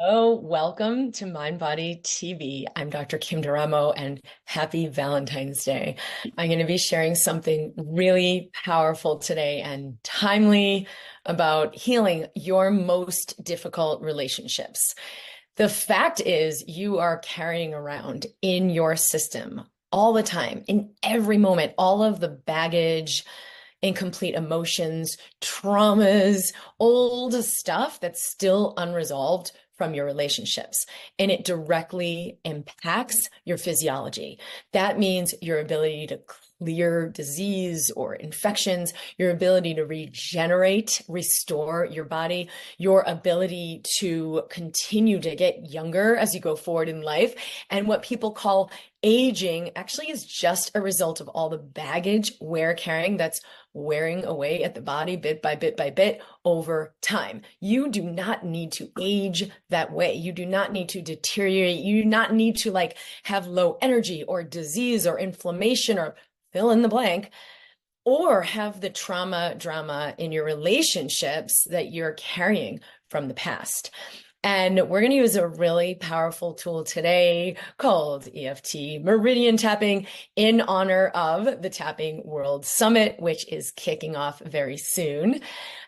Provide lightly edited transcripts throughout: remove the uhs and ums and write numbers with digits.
Oh, welcome to MindBody TV. I'm Dr. Kim Duramo and happy Valentine's Day. I'm going to be sharing something really powerful today and timely about healing your most difficult relationships. The fact is, you are carrying around in your system all the time, in every moment, all of the baggage, incomplete emotions, traumas, old stuff that's still unresolved from your relationships. And it directly impacts your physiology. That means your ability to clear disease or infections, your ability to regenerate, restore your body, your ability to continue to get younger as you go forward in life. And what people call aging actually is just a result of all the baggage we're carrying that's wearing away at the body bit by bit by bit over time. You do not need to age that way. You do not need to deteriorate. You do not need to have low energy or disease or inflammation or fill in the blank, or have the drama in your relationships that you're carrying from the past. And we're going to use a really powerful tool today called EFT Meridian Tapping in honor of the Tapping World Summit, which is kicking off very soon.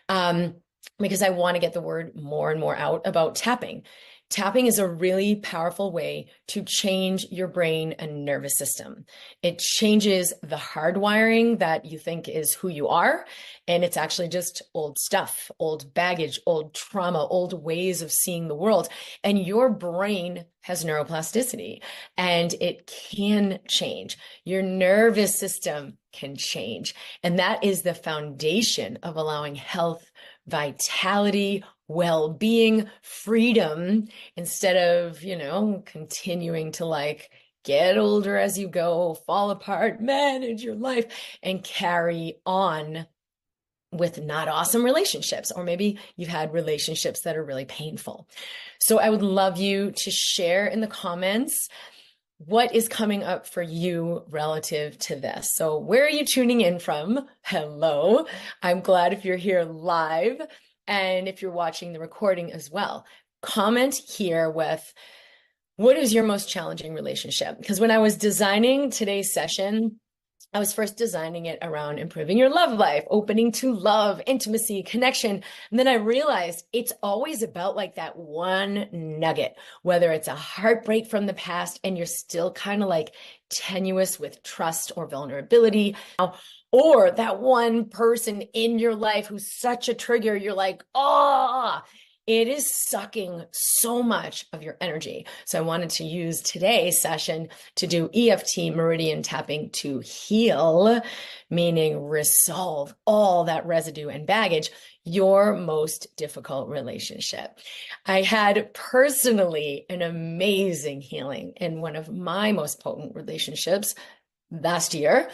Because I want to get the word more and more out about tapping. Tapping is a really powerful way to change your brain and nervous system. It changes the hardwiring that you think is who you are. And it's actually just old stuff, old baggage, old trauma, old ways of seeing the world. And your brain has neuroplasticity and it can change. Your nervous system can change. And that is the foundation of allowing health, vitality, well-being, freedom, instead of, continuing to get older as you go, fall apart, manage your life, and carry on with not awesome relationships, or maybe you've had relationships that are really painful. So I would love you to share in the comments what is coming up for you relative to this. So where are you tuning in from? Hello. I'm glad if you're here live and if you're watching the recording as well. Comment here with what is your most challenging relationship? Because when I was designing today's session, I was first designing it around improving your love life, opening to love, intimacy, connection. And then I realized it's always about that one nugget, whether it's a heartbreak from the past and you're still kind of tenuous with trust or vulnerability, or that one person in your life who's such a trigger. You're it is sucking so much of your energy. So I wanted to use today's session to do EFT Meridian Tapping to heal, meaning resolve all that residue and baggage, your most difficult relationship. I had personally an amazing healing in one of my most potent relationships last year.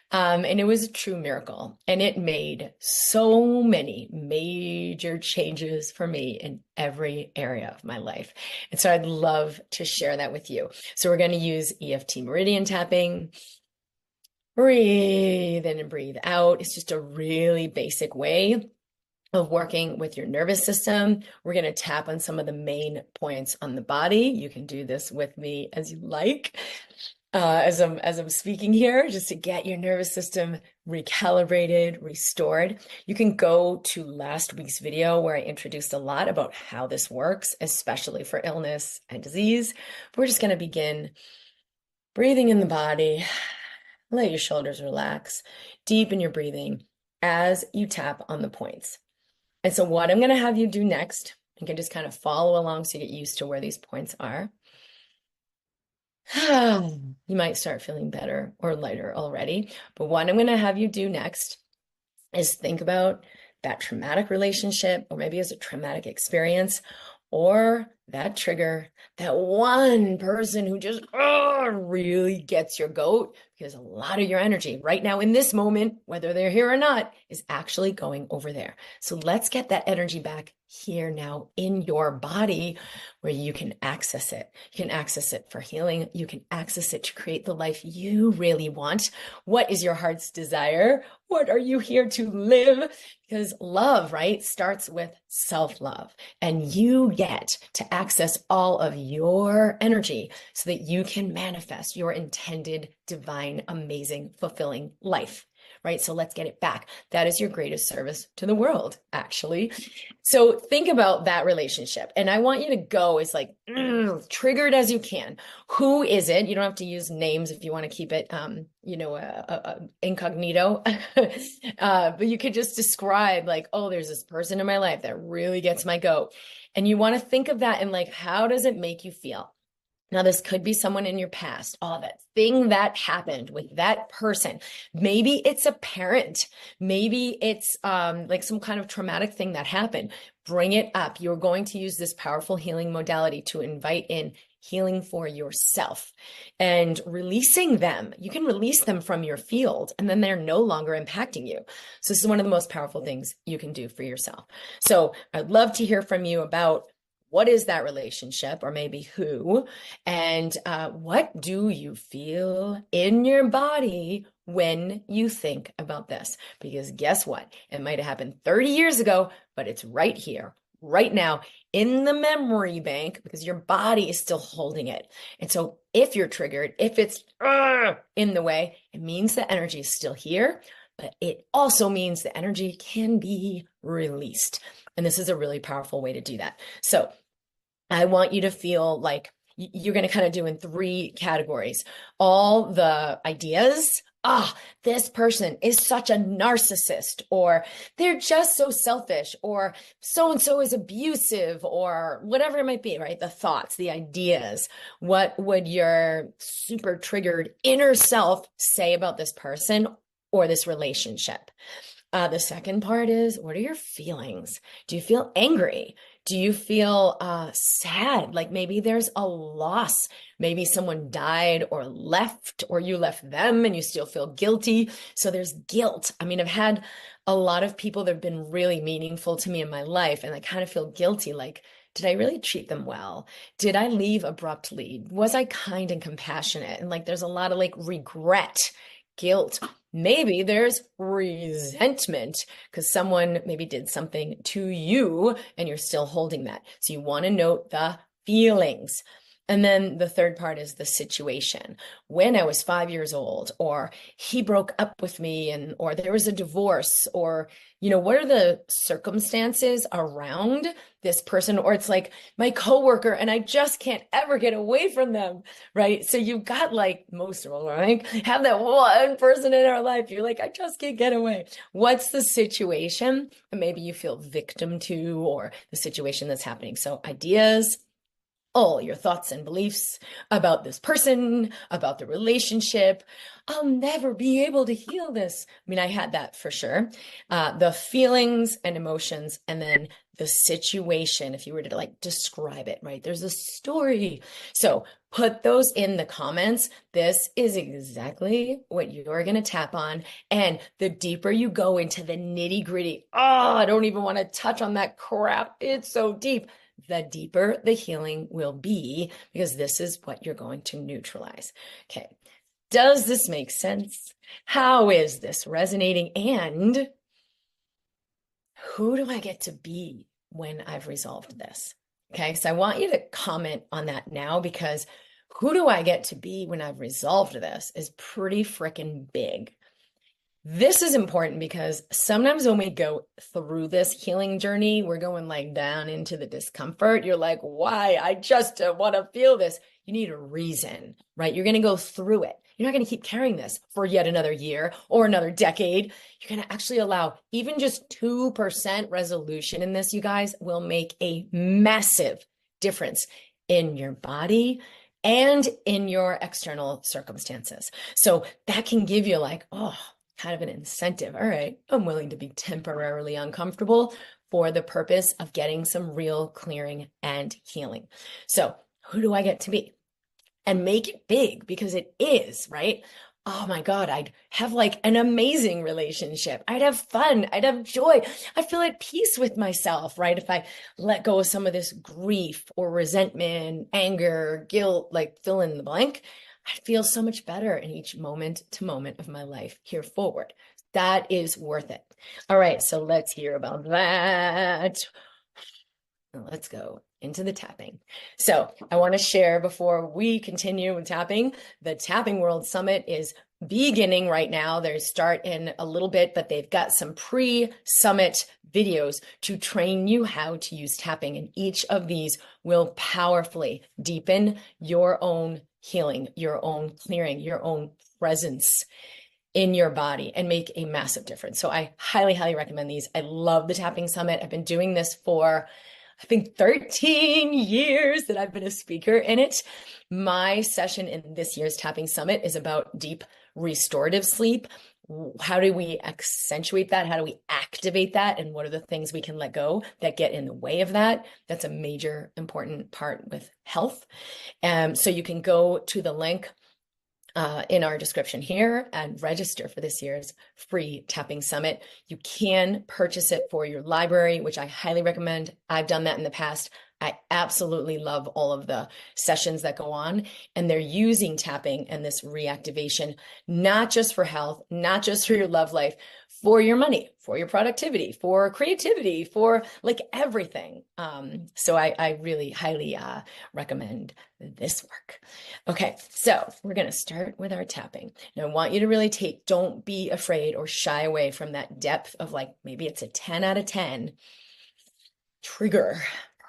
And it was a true miracle. And it made so many major changes for me in every area of my life. And so I'd love to share that with you. So we're going to use EFT Meridian Tapping. Breathe in and breathe out. It's just a really basic way of working with your nervous system. We're going to tap on some of the main points on the body. You can do this with me as you like. As I'm speaking here, just to get your nervous system recalibrated, restored. You can go to last week's video where I introduced a lot about how this works, especially for illness and disease. But we're just going to begin breathing in the body. Let your shoulders relax. Deepen your breathing as you tap on the points. And so what I'm going to have you do next, you can just kind of follow along so you get used to where these points are. You might start feeling better or lighter already. But what I'm going to have you do next is think about that traumatic relationship, or maybe as a traumatic experience, or that trigger, that one person who just really gets your goat, because a lot of your energy right now in this moment, whether they're here or not, is actually going over there. So let's get that energy back here now in your body where you can access it. You can access it for healing. You can access it to create the life you really want. What is your heart's desire? What are you here to live? Because love, right, starts with self-love, and you get to access all of your energy so that you can manifest your intended, divine, amazing, fulfilling life. Right? So let's get it back. That is your greatest service to the world, actually. So think about that relationship. And I want you to go as like triggered as you can. Who is it? You don't have to use names if you want to keep it, incognito. But you could just describe like, oh, there's this person in my life that really gets my goat. And you want to think of that and like, how does it make you feel? Now, this could be someone in your past. Oh, that thing that happened with that person. Maybe it's a parent. Maybe it's like some kind of traumatic thing that happened. Bring it up. You're going to use this powerful healing modality to invite in healing for yourself and releasing them. You can release them from your field and then they're no longer impacting you. So this is one of the most powerful things you can do for yourself. So I'd love to hear from you about what is that relationship, or maybe who, and what do you feel in your body when you think about this? Because guess what? It might have happened 30 years ago, but it's right here, right now, in the memory bank, because your body is still holding it. And so if you're triggered, if it's in the way, it means the energy is still here, but it also means the energy can be released. And this is a really powerful way to do that. So I want you to feel like you're going to kind of do in 3 categories. All the ideas, this person is such a narcissist, or they're just so selfish, or so-and-so is abusive, or whatever it might be, right? The thoughts, the ideas. What would your super triggered inner self say about this person or this relationship? The second part is, what are your feelings? Do you feel angry? Do you feel sad? Like maybe there's a loss. Maybe someone died or left, or you left them and you still feel guilty. So there's guilt. I mean, I've had a lot of people that have been really meaningful to me in my life, and I kind of feel guilty. Like, did I really treat them well? Did I leave abruptly? Was I kind and compassionate? And like, there's a lot of like regret, guilt. Maybe there's resentment because someone maybe did something to you and you're still holding that. So you want to note the feelings. And then the third part is the situation. When I was 5 years old, or he broke up with me, and or there was a divorce, or what are the circumstances around this person? Or it's like my coworker and I just can't ever get away from them, right? So you've got like most of them, right? Have that one person in our life. You're like, I just can't get away. What's the situation? And maybe you feel victim to, or the situation that's happening. So ideas, all your thoughts and beliefs about this person, about the relationship. I'll never be able to heal this. I mean, I had that for sure. The feelings and emotions, and then the situation, if you were to like describe it, right? There's a story. So put those in the comments. This is exactly what you're going to tap on. And the deeper you go into the nitty gritty, I don't even want to touch on that crap. It's so deep. The deeper the healing will be, because this is what you're going to neutralize. Okay. Does this make sense? How is this resonating? And who do I get to be when I've resolved this? Okay. So I want you to comment on that now, because who do I get to be when I've resolved this is pretty freaking big. This is important because sometimes when we go through this healing journey, we're going like down into the discomfort. You're like, why? I just don't want to feel this. You need a reason, right? You're going to go through it. You're not going to keep carrying this for yet another year or another decade. You're going to actually allow even just 2% resolution in this, you guys, will make a massive difference in your body and in your external circumstances. So that can give you like, kind of an incentive. All right, I'm willing to be temporarily uncomfortable for the purpose of getting some real clearing and healing. So who do I get to be? And make it big, because it is, right? Oh my God, I'd have like an amazing relationship. I'd have fun. I'd have joy. I feel at peace with myself, right? If I let go of some of this grief or resentment, anger, guilt, like fill in the blank, I feel so much better in each moment to moment of my life here forward. That is worth it. All right, so let's hear about that. let's go into the tapping. So I want to share before we continue with tapping, the Tapping World Summit is beginning right now. They start in a little bit, but they've got some pre-summit videos to train you how to use tapping. And each of these will powerfully deepen your own healing, your own clearing, your own presence in your body and make a massive difference. So I highly, highly recommend these. I love the Tapping Summit. I've been doing this for, I think, 13 years that I've been a speaker in it. My session in this year's Tapping Summit is about deep restorative sleep. How do we accentuate that? How do we activate that? And what are the things we can let go that get in the way of that? That's a major important part with health. So you can go to the link in our description here and register for this year's free Tapping Summit. You can purchase it for your library, which I highly recommend. I've done that in the past. I absolutely love all of the sessions that go on, and they're using tapping and this reactivation, not just for health, not just for your love life, for your money, for your productivity, for creativity, for like everything. So I really highly recommend this work. Okay, so we're going to start with our tapping. Now, I want you to really don't be afraid or shy away from that depth of like, maybe it's a 10 out of 10 trigger,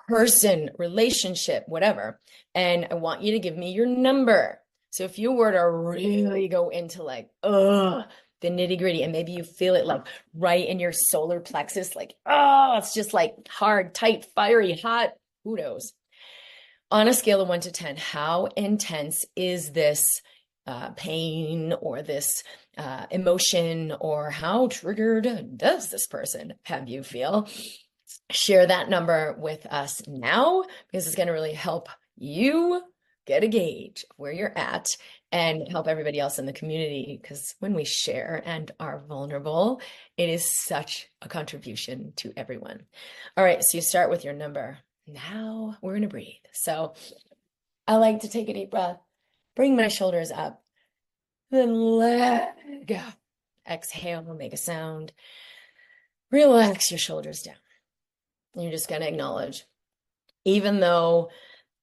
person, relationship, whatever. And I want you to give me your number. So if you were to really go into like, the nitty gritty, and maybe you feel it like right in your solar plexus, like, it's just like hard, tight, fiery, hot, who knows? On a scale of 1 to 10, how intense is this pain or this emotion, or how triggered does this person have you feel? Share that number with us now, because it's going to really help you get a gauge of where you're at and help everybody else in the community. Because when we share and are vulnerable, it is such a contribution to everyone. All right, so you start with your number. Now we're going to breathe. So I like to take a deep breath, bring my shoulders up, then let go. Exhale, make a sound. Relax your shoulders down. You're just going to acknowledge, even though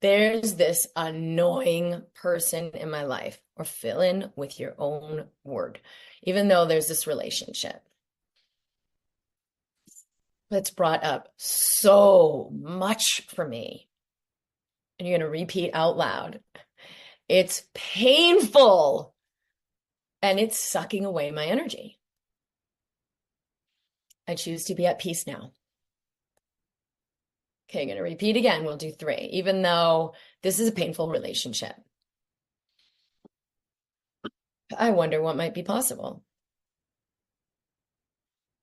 there's this annoying person in my life, or fill in with your own word, even though there's this relationship that's brought up so much for me, and you're going to repeat out loud, it's painful and it's sucking away my energy. I choose to be at peace now. Okay, I'm going to repeat again. We'll do 3, even though this is a painful relationship. I wonder what might be possible.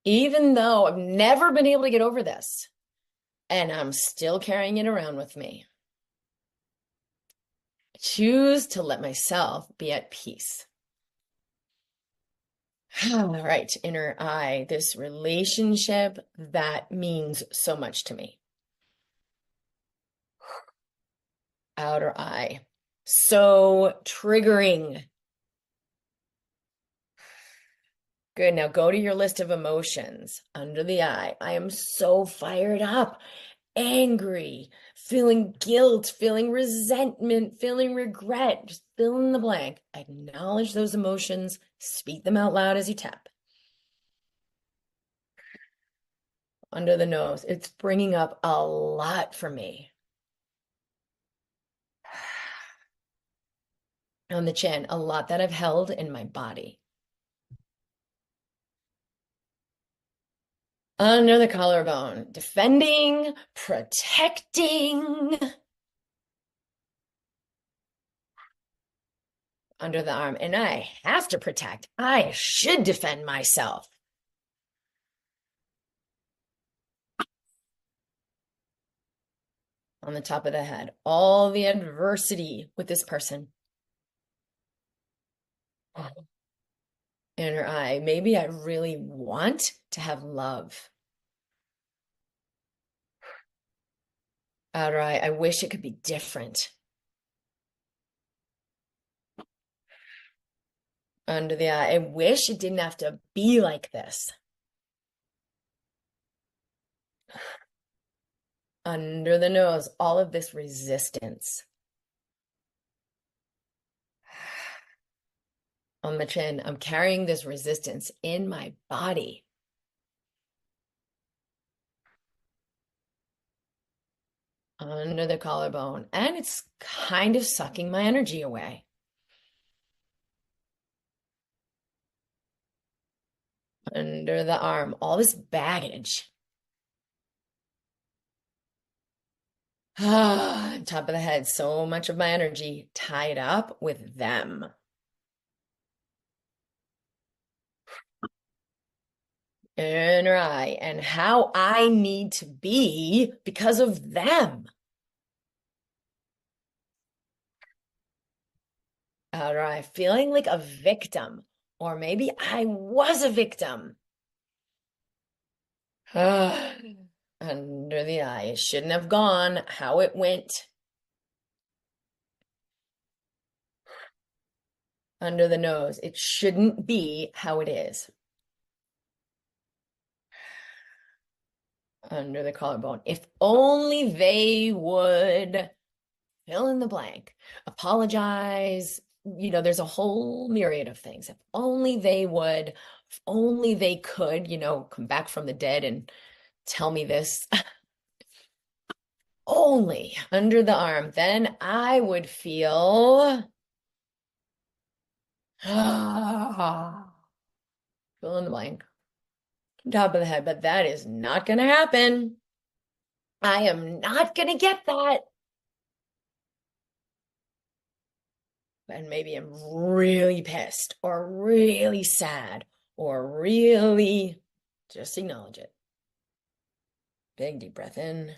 Even though I've never been able to get over this, and I'm still carrying it around with me, I choose to let myself be at peace. All right, inner eye, this relationship that means so much to me. Outer eye, so triggering. Good. Now go to your list of emotions. Under the eye, I am so fired up, angry, feeling guilt, feeling resentment, feeling regret. Just fill in the blank. Acknowledge those emotions. Speak them out loud as you tap. Under the nose, it's bringing up a lot for me. On the chin, a lot that I've held in my body. Under the collarbone, defending, protecting. Under the arm, and I have to protect. I should defend myself. On the top of the head, all the adversity with this person. Inner eye, maybe I really want to have love. Outer eye, I wish it could be different. Under the eye, I wish it didn't have to be like this. Under the nose, all of this resistance. On the chin, I'm carrying this resistance in my body. Under the collarbone, and it's kind of sucking my energy away. Under the arm, all this baggage. On top of the head, so much of my energy tied up with them. Inner eye, and how I need to be because of them. Outer eye, feeling like a victim, or maybe I was a victim. Under the eye, it shouldn't have gone how it went. Under the nose, it shouldn't be how it is. Under the collarbone, if only they would fill in the blank, apologize. There's a whole myriad of things. If only they would, if only they could, come back from the dead and tell me this. Only under the arm, then I would feel fill in the blank, top of the head, but that is not going to happen. I am not going to get that. And maybe I'm really pissed or really sad or really just acknowledge it. Big deep breath in.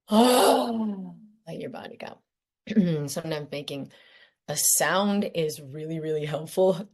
Oh, let your body go. Sometimes making a sound is really, really helpful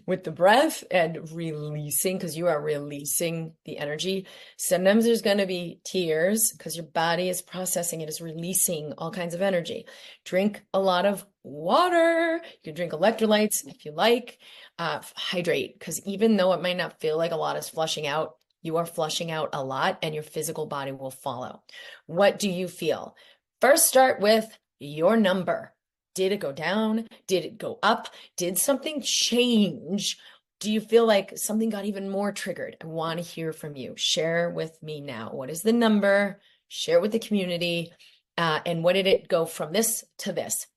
with the breath and releasing, because you are releasing the energy. Sometimes there's going to be tears because your body is processing it, is releasing all kinds of energy. Drink a lot of water. You can drink electrolytes if you like. Hydrate, because even though it might not feel like a lot is flushing out, you are flushing out a lot and your physical body will follow. What do you feel? First, start with your number. Did it go down? Did it go up? Did something change? Do you feel like something got even more triggered? I want to hear from you. Share with me now. What is the number? Share with the community. And what did it go from this to this?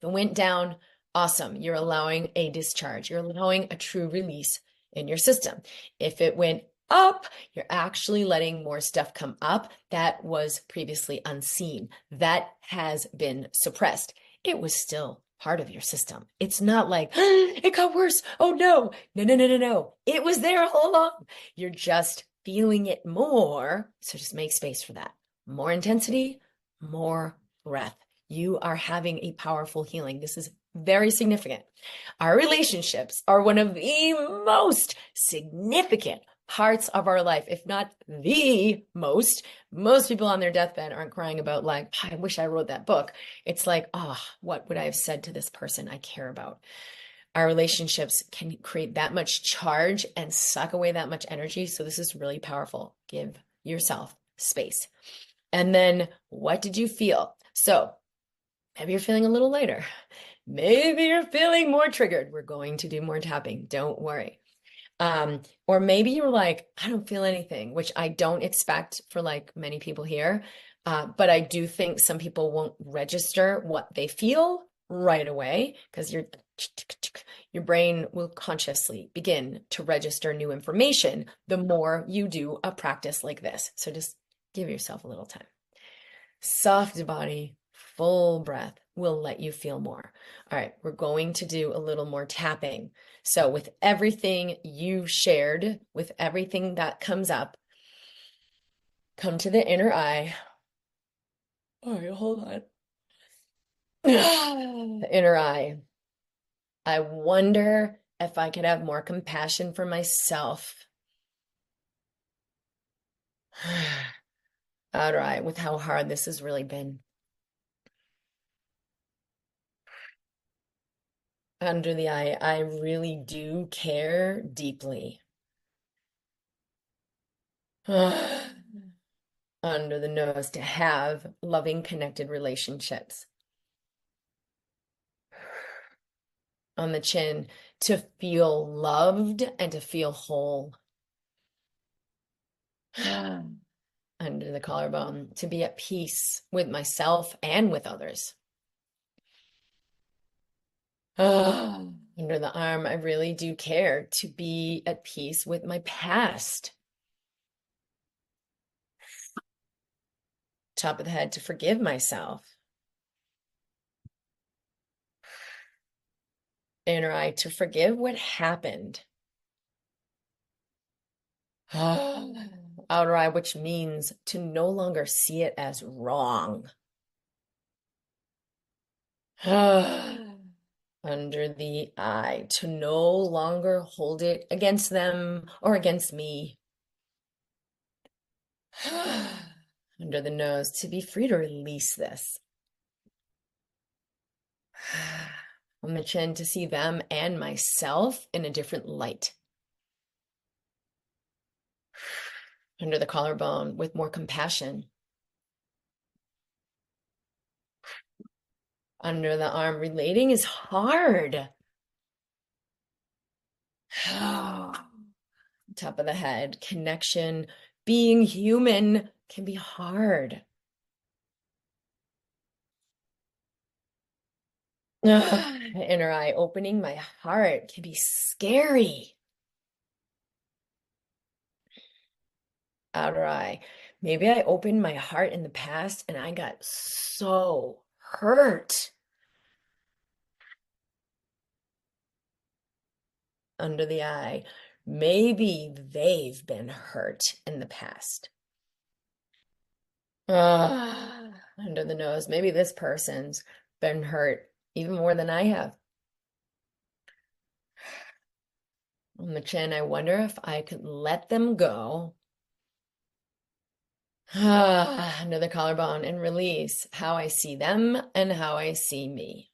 If it went down, awesome. You're allowing a discharge. You're allowing a true release in your system. If it went up, you're actually letting more stuff come up that was previously unseen, that has been suppressed. It was still part of your system. It's not like, it got worse. Oh no. No, no, no, no, no. It was there all along. You're just feeling it more. So just make space for that. More intensity, more breath. You are having a powerful healing. This is very significant. Our relationships are one of the most significant parts of our life, if not the most. Most people on their deathbed aren't crying about like, I wish I wrote that book. It's like, oh, what would I have said to this person I care about? Our relationships can create that much charge and suck away that much energy. So this is really powerful. Give yourself space. And then what did you feel? So maybe you're feeling a little lighter. Maybe you're feeling more triggered. We're going to do more tapping. Don't worry. Or maybe you're like, I don't feel anything, which I don't expect for like many people here. But I do think some people won't register what they feel right away because your brain will consciously begin to register new information the more you do a practice like this. So just give yourself a little time. Soft body, full breath will let you feel more. All right, we're going to do a little more tapping. So with everything you shared, with everything that comes up, come to the inner eye. All right, hold on. The inner eye. I wonder if I could have more compassion for myself. Outer eye, with how hard this has really been. Under the eye, I really do care deeply. Under the nose, to have loving, connected relationships. On the chin, to feel loved and to feel whole. Under the collarbone, to be at peace with myself and with others. Under the arm, I really do care to be at peace with my past. Top of the head, to forgive myself. Inner eye, to forgive what happened. Outer eye, which means to no longer see it as wrong. Under the eye, to no longer hold it against them or against me. Under the nose, to be free to release this. On the chin, to see them and myself in a different light. Under the collarbone, with more compassion. Under the arm, relating is hard. Top of the head, connection, being human can be hard. Inner eye, opening my heart can be scary. Outer eye, maybe I opened my heart in the past and I got so hurt. Under the eye, maybe they've been hurt in the past. Under the nose, maybe this person's been hurt even more than I have. On the chin, I wonder if I could let them go. Under the collarbone, and release how I see them and how I see me.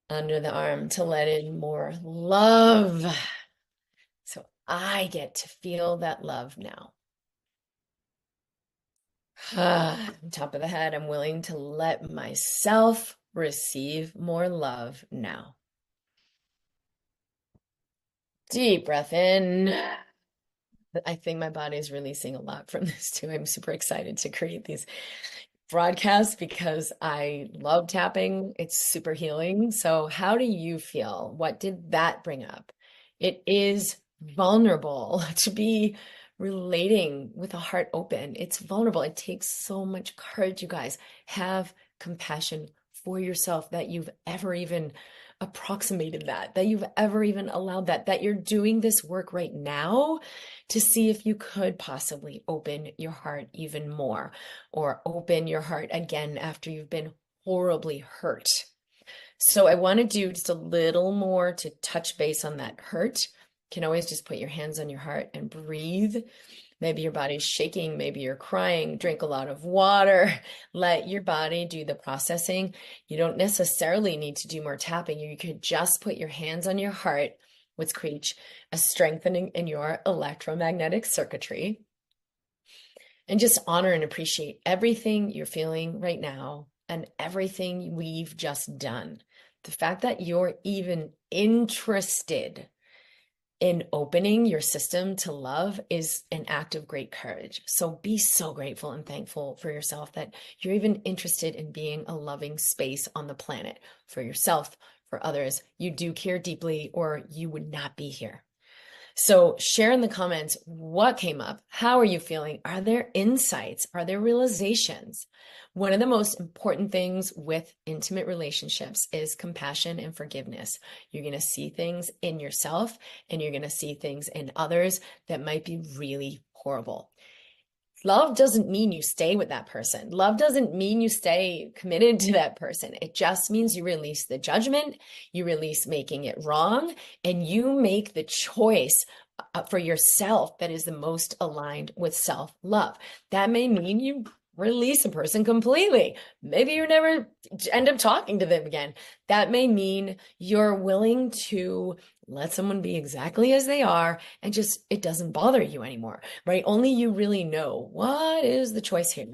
Under the arm, to let in more love. So I get to feel that love now. Top of the head, I'm willing to let myself receive more love now. Deep breath in. I think my body is releasing a lot from this too. I'm super excited to create these broadcasts because I love tapping. It's super healing. So how do you feel? What did that bring up? It is vulnerable to be relating with a heart open. It's vulnerable. It takes so much courage, you guys. Have compassion for yourself that you've ever even approximated that you've ever even allowed that you're doing this work right now to see if you could possibly open your heart even more or open your heart again after you've been horribly hurt. So I want to do just a little more to touch base on that hurt. You can always just put your hands on your heart and breathe. Maybe your body's shaking, maybe you're crying, drink a lot of water, let your body do the processing. You don't necessarily need to do more tapping. You could just put your hands on your heart, which creates a strengthening in your electromagnetic circuitry. And just honor and appreciate everything you're feeling right now and everything we've just done. The fact that you're even interested in opening your system to love is an act of great courage. So be so grateful and thankful for yourself that you're even interested in being a loving space on the planet for yourself, for others. You do care deeply, or you would not be here. So share in the comments what came up. How are you feeling? Are there insights? Are there realizations? One of the most important things with intimate relationships is compassion and forgiveness. You're going to see things in yourself and you're going to see things in others that might be really horrible. Love doesn't mean you stay with that person. Love doesn't mean you stay committed to that person. It just means you release the judgment, you release making it wrong, and you make the choice for yourself that is the most aligned with self-love. That may mean you release a person completely. Maybe you never end up talking to them again. That may mean you're willing to let someone be exactly as they are, and just, it doesn't bother you anymore, right? Only you really know what is the choice here.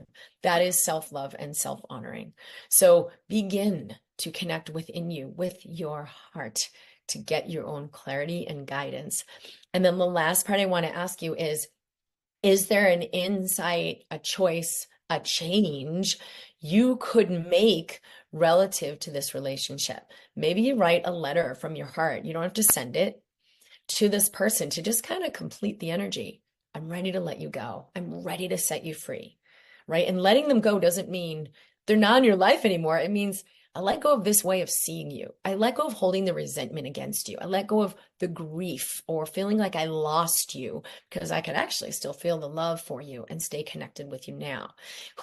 That is self-love and self-honoring. So begin to connect within you, with your heart, to get your own clarity and guidance. And then the last part I want to ask you is there an insight, a choice, a change you could make relative to this relationship? Maybe you write a letter from your heart. You don't have to send it to this person to just kind of complete the energy. I'm ready to let you go. I'm ready to set you free, right? And letting them go doesn't mean they're not in your life anymore. It means I let go of this way of seeing you. I let go of holding the resentment against you. I let go of the grief or feeling like I lost you, because I could actually still feel the love for you and stay connected with you now.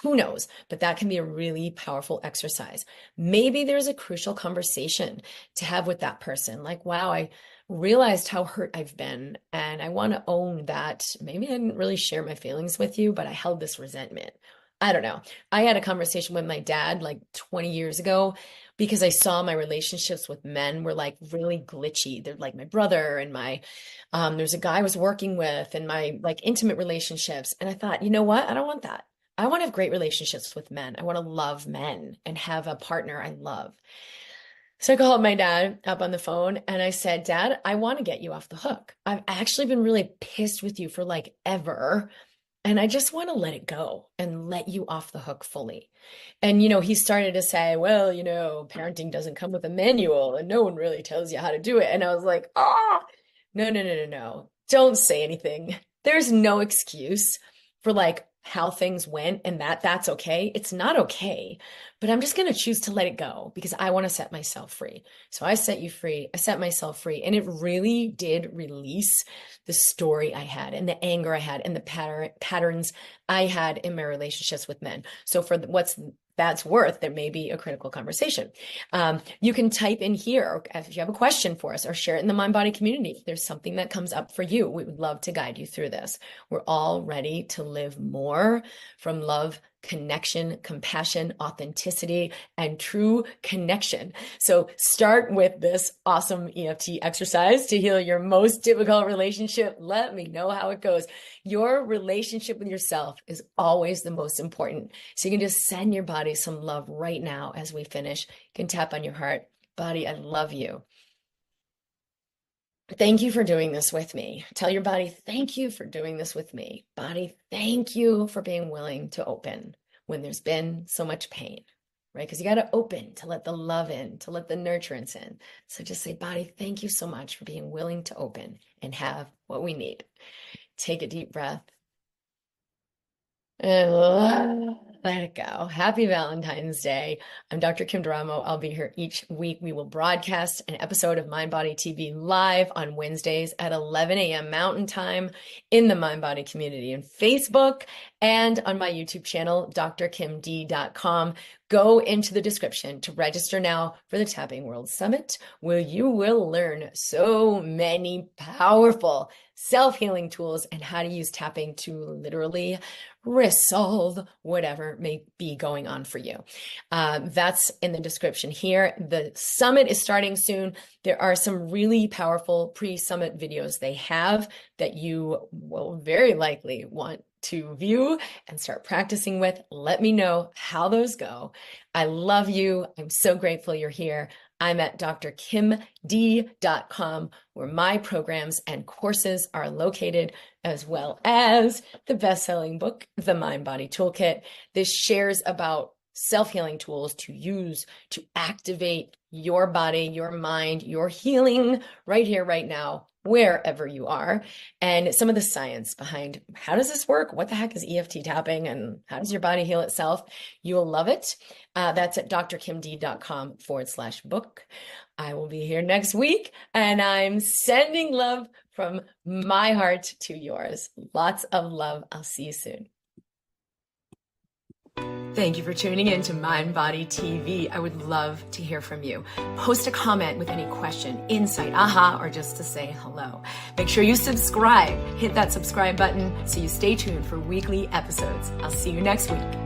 Who knows? But that can be a really powerful exercise. Maybe there's a crucial conversation to have with that person. Like, wow, I realized how hurt I've been, and I want to own that. Maybe I didn't really share my feelings with you, but I held this resentment. I don't know. I had a conversation with my dad like 20 years ago because I saw my relationships with men were like really glitchy. They're like my brother and there's a guy I was working with, and my like intimate relationships. And I thought, you know what? I don't want that. I want to have great relationships with men. I want to love men and have a partner I love. So I called my dad up on the phone and I said, Dad, I want to get you off the hook. I've actually been really pissed with you for like ever. And I just want to let it go and let you off the hook fully. And, he started to say, well, parenting doesn't come with a manual and no one really tells you how to do it. And I was like, no. Don't say anything. There's no excuse for like how things went, and that's okay. It's not okay, but I'm just going to choose to let it go because I want to set myself free. So I set you free. I set myself free. And it really did release the story I had and the anger I had and the patterns I had in my relationships with men. So for what's that's worth, there may be a critical conversation. You can type in here if you have a question for us, or share it in the MindBody community. If there's something that comes up for you, we would love to guide you through this. We're all ready to live more from love, connection, compassion, authenticity, and true connection. So start with this awesome EFT exercise to heal your most difficult relationship. Let me know how it goes. Your relationship with yourself is always the most important. So you can just send your body some love right now as we finish. You can tap on your heart. Body, I love you. Thank you for doing this with me. Tell your body, thank you for doing this with me. Body, thank you for being willing to open when there's been so much pain, right? Because you got to open to let the love in, to let the nurturance in. So just say, body, thank you so much for being willing to open and have what we need. Take a deep breath and let it go. Happy Valentine's Day. I'm Dr. Kim Duramo. I'll be here each week. We will broadcast an episode of MindBody TV live on Wednesdays at 11 a.m. Mountain Time in the MindBody community and Facebook, and on my YouTube channel, drkimd.com. Go into the description to register now for the Tapping World Summit, where you will learn so many powerful self-healing tools and how to use tapping to literally resolve whatever may be going on for you. That's in the description here. The summit is starting soon. There are some really powerful pre-summit videos they have that you will very likely want to view and start practicing with. Let me know how those go. I love you. I'm so grateful you're here. I'm at drkimd.com, where my programs and courses are located, as well as the best-selling book, The MindBody Toolkit. This shares about self-healing tools to use to activate your body, your mind, your healing right here, right now, wherever you are, and some of the science behind how does this work? What the heck is EFT tapping, and how does your body heal itself? You'll love it. That's at drkimd.com/book. I will be here next week, and I'm sending love from my heart to yours. Lots of love. I'll see you soon. Thank you for tuning in to MindBody TV. I would love to hear from you. Post a comment with any question, insight, aha, or just to say hello. Make sure you subscribe. Hit that subscribe button so you stay tuned for weekly episodes. I'll see you next week.